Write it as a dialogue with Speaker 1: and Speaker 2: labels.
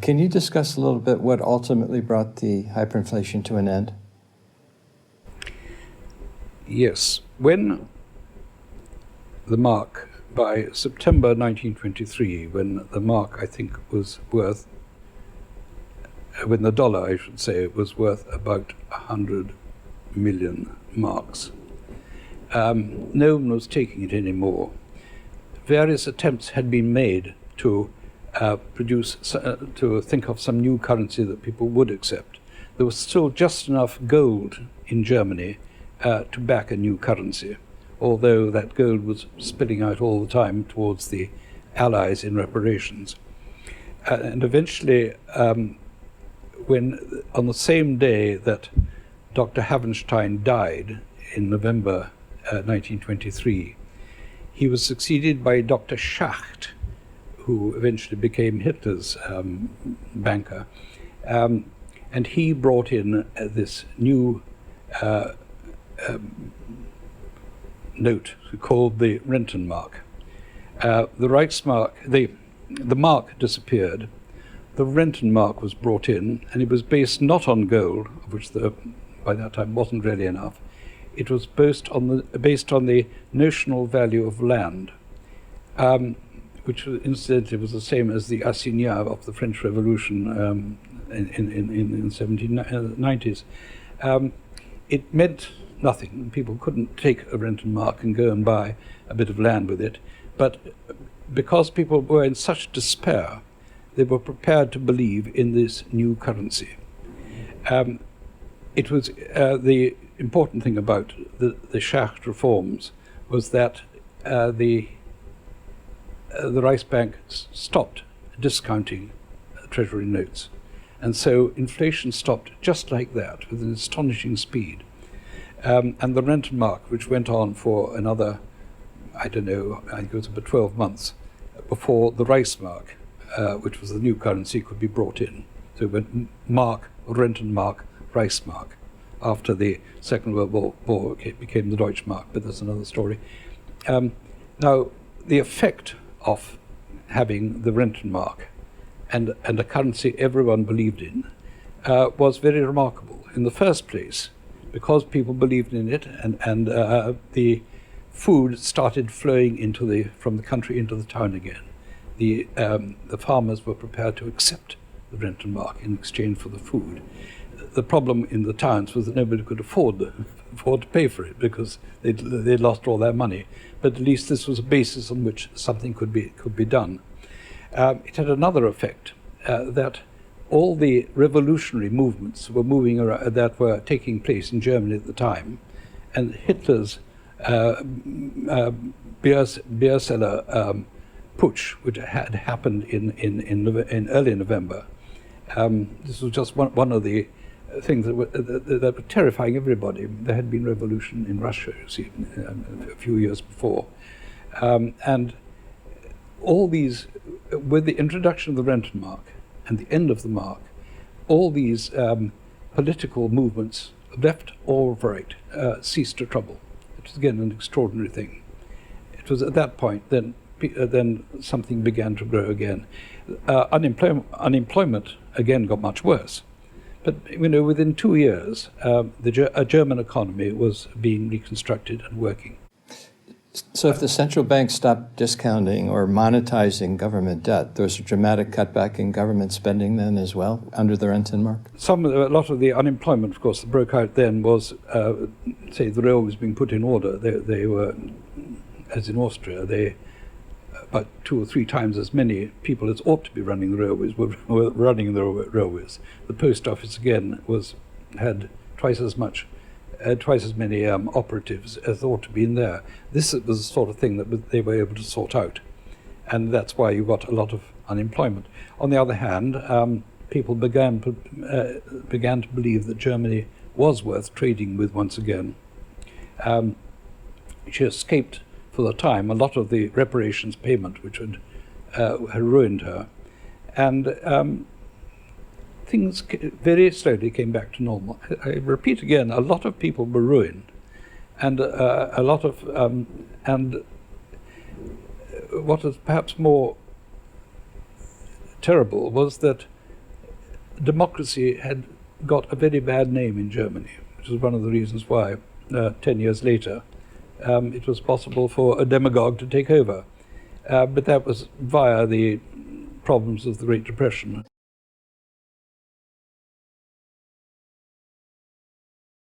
Speaker 1: Can you discuss a little bit what ultimately brought the hyperinflation to an end?
Speaker 2: Yes. When the mark, by September 1923, when the mark, I think, was worth, when the dollar, I should say, was worth about 100 million marks, no one was taking it anymore. Various attempts had been made to to think of some new currency that people would accept. There was still just enough gold in Germany to back a new currency, although that gold was spilling out all the time towards the Allies in reparations. And eventually, when on the same day that Dr. Havenstein died in November 1923, he was succeeded by Dr. Schacht, who eventually became Hitler's banker. And he brought in this new note called the Rentenmark. The Reichsmark, the mark disappeared. The Rentenmark was brought in, and it was based not on gold, of which there by that time wasn't really enough. It was based on the notional value of land, which incidentally was the same as the assignat of the French Revolution in the 1790s. It meant nothing. People couldn't take a Rentenmark and go and buy a bit of land with it. But because people were in such despair, they were prepared to believe in this new currency. It was the important thing about the Schacht reforms was that the Reichsbank stopped discounting treasury notes. And so inflation stopped just like that, with an astonishing speed. And the Rentenmark, which went on for another, I don't know, I think it was about 12 months before the Reichsmark, which was the new currency, could be brought in. So it went Mark, Rentenmark, Reichsmark. After the Second World War, it became the Deutschmark, but that's another story. Now, the effect of having the Rentenmark and a currency everyone believed in was very remarkable. In the first place, because people believed in it, and the food started flowing from the country into the town again. The farmers were prepared to accept the Rentenmark in exchange for the food. The problem in the towns was that nobody could afford to pay for it because they'd lost all their money. But at least this was a basis on which something could be done. It had another effect, that all the revolutionary movements were moving around, that were taking place in Germany at the time, and Hitler's beer cellar putsch, which had happened in early November. This was just one of the things that were terrifying everybody. There had been revolution in Russia, you see, a few years before. And all these, with the introduction of the Rentenmark and the end of the mark, all these political movements, left or right, ceased to trouble. It was again an extraordinary thing. It was at that point then something began to grow again. Unemployment again got much worse. But within 2 years, a German economy was being reconstructed and working.
Speaker 1: So if the central bank stopped discounting or monetizing government debt, there was a dramatic cutback in government spending then as well, under the Rentenmark?
Speaker 2: A lot of the unemployment, of course, that broke out then was, say, the railways being put in order. They were, as in Austria, about 2 or 3 times as many people as ought to be running the railways were running the railways. The post office again had twice as many operatives as ought to be in there. This was the sort of thing that they were able to sort out, and that's why you got a lot of unemployment. On the other hand, people began to believe that Germany was worth trading with once again. She escaped for the time a lot of the reparations payment which had ruined her, and things very slowly came back to normal. I repeat again, a lot of people were ruined, and and what was perhaps more terrible was that democracy had got a very bad name in Germany, which is one of the reasons why 10 years later it was possible for a demagogue to take over. But that was via the problems of the Great Depression.